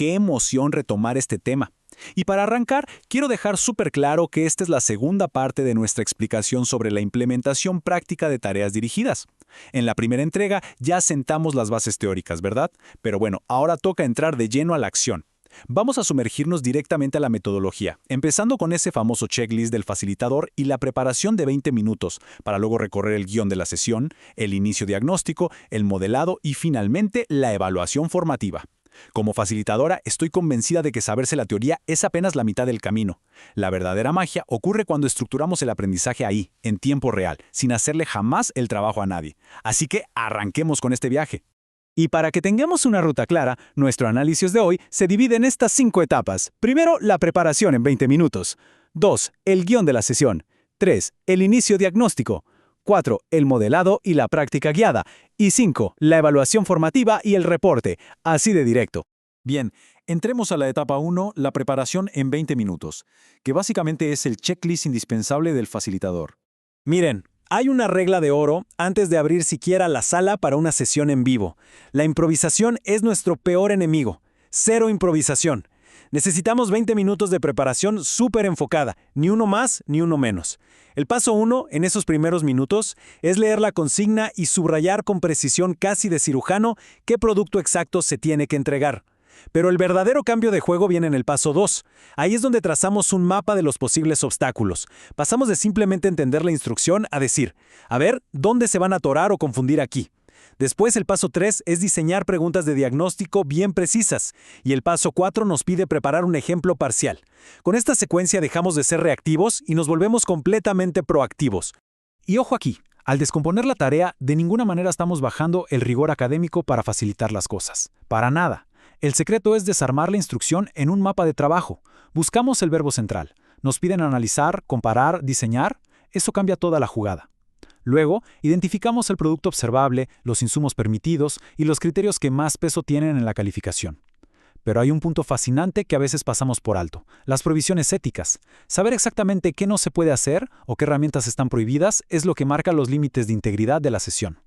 qué emoción retomar este tema. Y para arrancar, quiero dejar súper claro que esta es la segunda parte de nuestra explicación sobre la implementación práctica de tareas dirigidas. En la primera entrega ya sentamos las bases teóricas, ¿verdad? Pero bueno, ahora toca entrar de lleno a la acción. Vamos a sumergirnos directamente a la metodología, empezando con ese famoso checklist del facilitador y la preparación de 20 minutos, para luego recorrer el guión de la sesión, el inicio diagnóstico, el modelado y finalmente la evaluación formativa. Como facilitadora, estoy convencida de que saberse la teoría es apenas la mitad del camino. La verdadera magia ocurre cuando estructuramos el aprendizaje ahí, en tiempo real, sin hacerle jamás el trabajo a nadie. Así que arranquemos con este viaje. Y para que tengamos una ruta clara, nuestro análisis de hoy se divide en estas 5 etapas. Primero, la preparación en 20 minutos. 2. El guión de la sesión. 3. El inicio diagnóstico. 4. El modelado y la práctica guiada. Y 5. La evaluación formativa y el reporte. Así de directo. Bien, entremos a la etapa 1, la preparación en 20 minutos, que básicamente es el checklist indispensable del facilitador. Miren, hay una regla de oro antes de abrir siquiera la sala para una sesión en vivo. La improvisación es nuestro peor enemigo. Cero improvisación. Necesitamos 20 minutos de preparación súper enfocada, ni uno más ni uno menos. El paso 1, en esos primeros minutos, es leer la consigna y subrayar con precisión casi de cirujano qué producto exacto se tiene que entregar. Pero el verdadero cambio de juego viene en el paso 2. Ahí es donde trazamos un mapa de los posibles obstáculos. Pasamos de simplemente entender la instrucción a decir, a ver, ¿dónde se van a atorar o confundir aquí? Después, el paso 3 es diseñar preguntas de diagnóstico bien precisas, y el paso 4 nos pide preparar un ejemplo parcial. Con esta secuencia dejamos de ser reactivos y nos volvemos completamente proactivos. Y ojo aquí, al descomponer la tarea, de ninguna manera estamos bajando el rigor académico para facilitar las cosas. Para nada. El secreto es desarmar la instrucción en un mapa de trabajo. Buscamos el verbo central. Nos piden analizar, comparar, diseñar. Eso cambia toda la jugada. Luego, identificamos el producto observable, los insumos permitidos y los criterios que más peso tienen en la calificación. Pero hay un punto fascinante que a veces pasamos por alto: las prohibiciones éticas. Saber exactamente qué no se puede hacer o qué herramientas están prohibidas es lo que marca los límites de integridad de la sesión.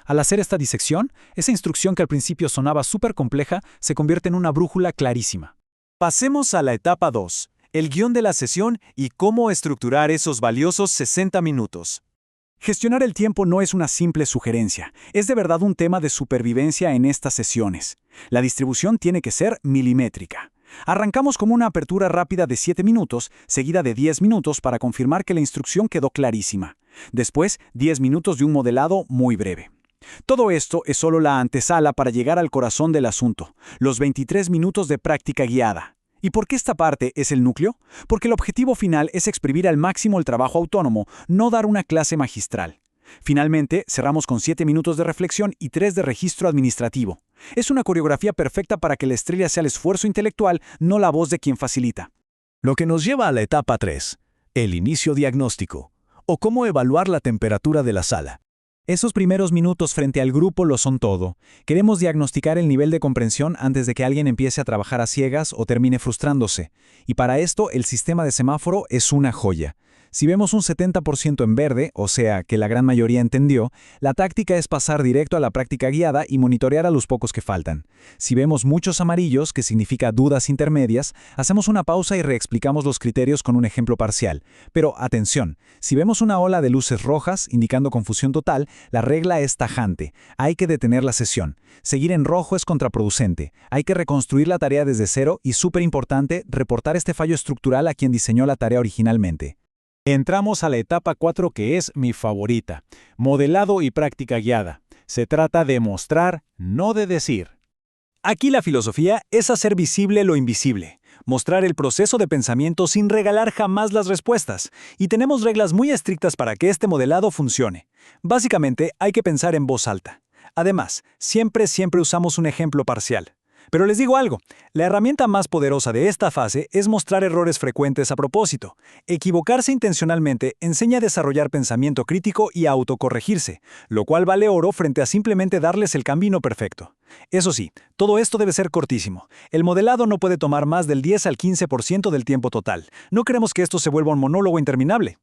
Al hacer esta disección, esa instrucción que al principio sonaba súper compleja se convierte en una brújula clarísima. Pasemos a la etapa 2, el guión de la sesión y cómo estructurar esos valiosos 60 minutos. Gestionar el tiempo no es una simple sugerencia, es de verdad un tema de supervivencia en estas sesiones. La distribución tiene que ser milimétrica. Arrancamos con una apertura rápida de 7 minutos, seguida de 10 minutos para confirmar que la instrucción quedó clarísima. Después, 10 minutos de un modelado muy breve. Todo esto es solo la antesala para llegar al corazón del asunto, los 23 minutos de práctica guiada. ¿Y por qué esta parte es el núcleo? Porque el objetivo final es exprimir al máximo el trabajo autónomo, no dar una clase magistral. Finalmente, cerramos con 7 minutos de reflexión y 3 de registro administrativo. Es una coreografía perfecta para que la estrella sea el esfuerzo intelectual, no la voz de quien facilita. Lo que nos lleva a la etapa 3, el inicio diagnóstico, o cómo evaluar la temperatura de la sala. Esos primeros minutos frente al grupo lo son todo. Queremos diagnosticar el nivel de comprensión antes de que alguien empiece a trabajar a ciegas o termine frustrándose. Y para esto, el sistema de semáforo es una joya. Si vemos un 70% en verde, o sea, que la gran mayoría entendió, la táctica es pasar directo a la práctica guiada y monitorear a los pocos que faltan. Si vemos muchos amarillos, que significa dudas intermedias, hacemos una pausa y reexplicamos los criterios con un ejemplo parcial. Pero atención, si vemos una ola de luces rojas, indicando confusión total, la regla es tajante. Hay que detener la sesión. Seguir en rojo es contraproducente. Hay que reconstruir la tarea desde cero y, súper importante, reportar este fallo estructural a quien diseñó la tarea originalmente. Entramos a la etapa 4, que es mi favorita: modelado y práctica guiada. Se trata de mostrar, no de decir. Aquí la filosofía es hacer visible lo invisible, mostrar el proceso de pensamiento sin regalar jamás las respuestas, y tenemos reglas muy estrictas para que este modelado funcione. Básicamente, hay que pensar en voz alta. Además, siempre usamos un ejemplo parcial. Pero les digo algo, la herramienta más poderosa de esta fase es mostrar errores frecuentes a propósito. Equivocarse intencionalmente enseña a desarrollar pensamiento crítico y a autocorregirse, lo cual vale oro frente a simplemente darles el camino perfecto. Eso sí, todo esto debe ser cortísimo. El modelado no puede tomar más del 10 al 15% del tiempo total. No queremos que esto se vuelva un monólogo interminable.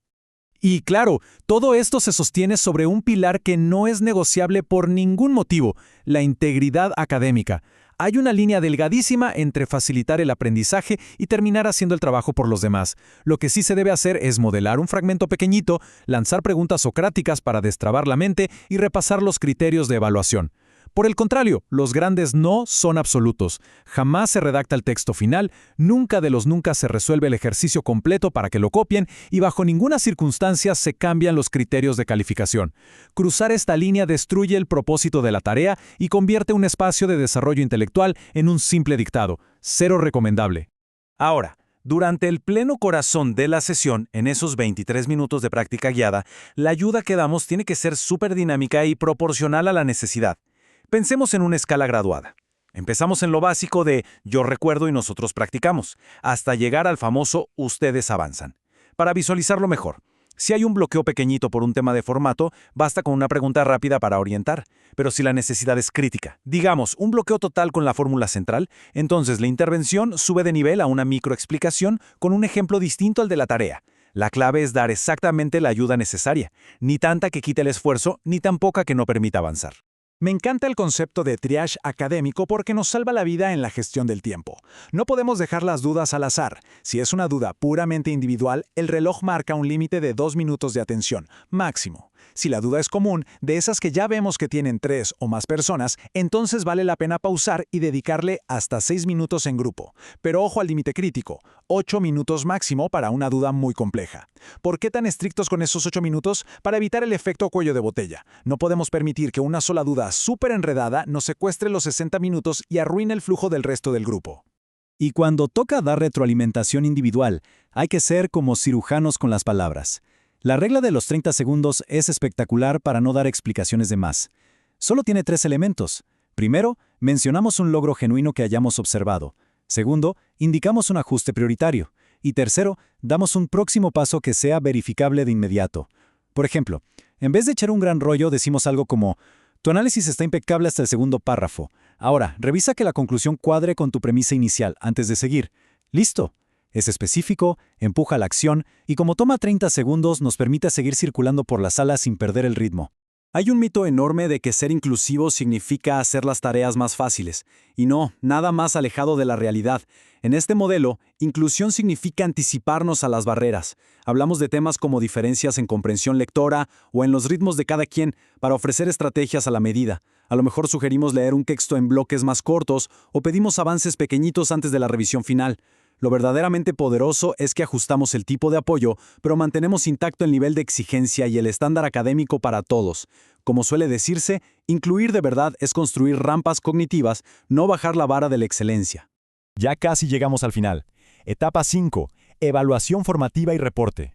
Y claro, todo esto se sostiene sobre un pilar que no es negociable por ningún motivo: la integridad académica. Hay una línea delgadísima entre facilitar el aprendizaje y terminar haciendo el trabajo por los demás. Lo que sí se debe hacer es modelar un fragmento pequeñito, lanzar preguntas socráticas para destrabar la mente y repasar los criterios de evaluación. Por el contrario, los grandes no son absolutos. Jamás se redacta el texto final, nunca de los nunca se resuelve el ejercicio completo para que lo copien y bajo ninguna circunstancia se cambian los criterios de calificación. Cruzar esta línea destruye el propósito de la tarea y convierte un espacio de desarrollo intelectual en un simple dictado. Cero recomendable. Ahora, durante el pleno corazón de la sesión, en esos 23 minutos de práctica guiada, la ayuda que damos tiene que ser súper dinámica y proporcional a la necesidad. Pensemos en una escala graduada. Empezamos en lo básico de yo recuerdo y nosotros practicamos, hasta llegar al famoso ustedes avanzan. Para visualizarlo mejor, si hay un bloqueo pequeñito por un tema de formato, basta con una pregunta rápida para orientar. Pero si la necesidad es crítica, digamos, un bloqueo total con la fórmula central, entonces la intervención sube de nivel a una microexplicación con un ejemplo distinto al de la tarea. La clave es dar exactamente la ayuda necesaria, ni tanta que quite el esfuerzo, ni tan poca que no permita avanzar. Me encanta el concepto de triage académico porque nos salva la vida en la gestión del tiempo. No podemos dejar las dudas al azar. Si es una duda puramente individual, el reloj marca un límite de 2 minutos de atención, máximo. Si la duda es común, de esas que ya vemos que tienen 3 o más personas, entonces vale la pena pausar y dedicarle hasta 6 minutos en grupo. Pero ojo al límite crítico, 8 minutos máximo para una duda muy compleja. ¿Por qué tan estrictos con esos 8 minutos? Para evitar el efecto cuello de botella. No podemos permitir que una sola duda súper enredada nos secuestre los 60 minutos y arruine el flujo del resto del grupo. Y cuando toca dar retroalimentación individual, hay que ser como cirujanos con las palabras. La regla de los 30 segundos es espectacular para no dar explicaciones de más. Solo tiene 3 elementos. Primero, mencionamos un logro genuino que hayamos observado. Segundo, indicamos un ajuste prioritario. Y tercero, damos un próximo paso que sea verificable de inmediato. Por ejemplo, en vez de echar un gran rollo, decimos algo como: tu análisis está impecable hasta el segundo párrafo. Ahora, revisa que la conclusión cuadre con tu premisa inicial antes de seguir. ¡Listo! Es específico, empuja a la acción y como toma 30 segundos nos permite seguir circulando por la sala sin perder el ritmo. Hay un mito enorme de que ser inclusivo significa hacer las tareas más fáciles. Y no, nada más alejado de la realidad. En este modelo, inclusión significa anticiparnos a las barreras. Hablamos de temas como diferencias en comprensión lectora o en los ritmos de cada quien para ofrecer estrategias a la medida. A lo mejor sugerimos leer un texto en bloques más cortos o pedimos avances pequeñitos antes de la revisión final. Lo verdaderamente poderoso es que ajustamos el tipo de apoyo, pero mantenemos intacto el nivel de exigencia y el estándar académico para todos. Como suele decirse, incluir de verdad es construir rampas cognitivas, no bajar la vara de la excelencia. Ya casi llegamos al final. Etapa 5. Evaluación formativa y reporte.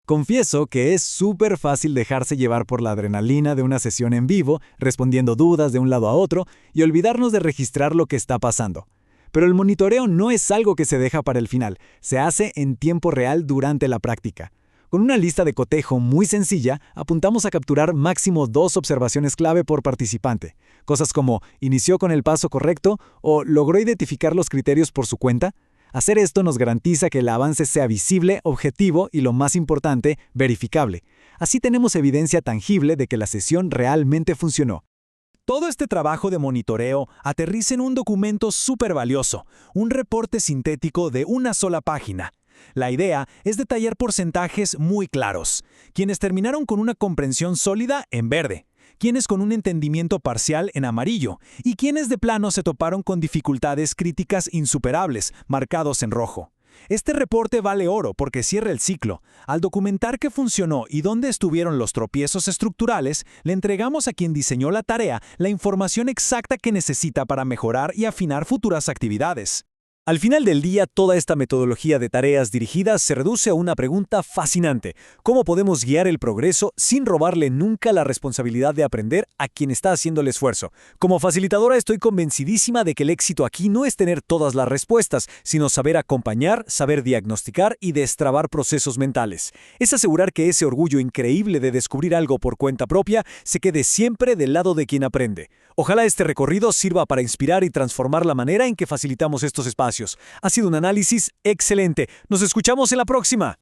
Confieso que es súper fácil dejarse llevar por la adrenalina de una sesión en vivo, respondiendo dudas de un lado a otro y olvidarnos de registrar lo que está pasando. Pero el monitoreo no es algo que se deja para el final, se hace en tiempo real durante la práctica. Con una lista de cotejo muy sencilla, apuntamos a capturar máximo 2 observaciones clave por participante. Cosas como ¿inició con el paso correcto? O ¿logró identificar los criterios por su cuenta? Hacer esto nos garantiza que el avance sea visible, objetivo y, lo más importante, verificable. Así tenemos evidencia tangible de que la sesión realmente funcionó. Todo este trabajo de monitoreo aterriza en un documento súper valioso, un reporte sintético de una sola página. La idea es detallar porcentajes muy claros. Quienes terminaron con una comprensión sólida en verde, quienes con un entendimiento parcial en amarillo y quienes de plano se toparon con dificultades críticas insuperables, marcados en rojo. Este reporte vale oro porque cierra el ciclo. Al documentar qué funcionó y dónde estuvieron los tropiezos estructurales, le entregamos a quien diseñó la tarea la información exacta que necesita para mejorar y afinar futuras actividades. Al final del día, toda esta metodología de tareas dirigidas se reduce a una pregunta fascinante: ¿cómo podemos guiar el progreso sin robarle nunca la responsabilidad de aprender a quien está haciendo el esfuerzo? Como facilitadora estoy convencidísima de que el éxito aquí no es tener todas las respuestas, sino saber acompañar, saber diagnosticar y destrabar procesos mentales. Es asegurar que ese orgullo increíble de descubrir algo por cuenta propia se quede siempre del lado de quien aprende. Ojalá este recorrido sirva para inspirar y transformar la manera en que facilitamos estos espacios. Ha sido un análisis excelente. Nos escuchamos en la próxima.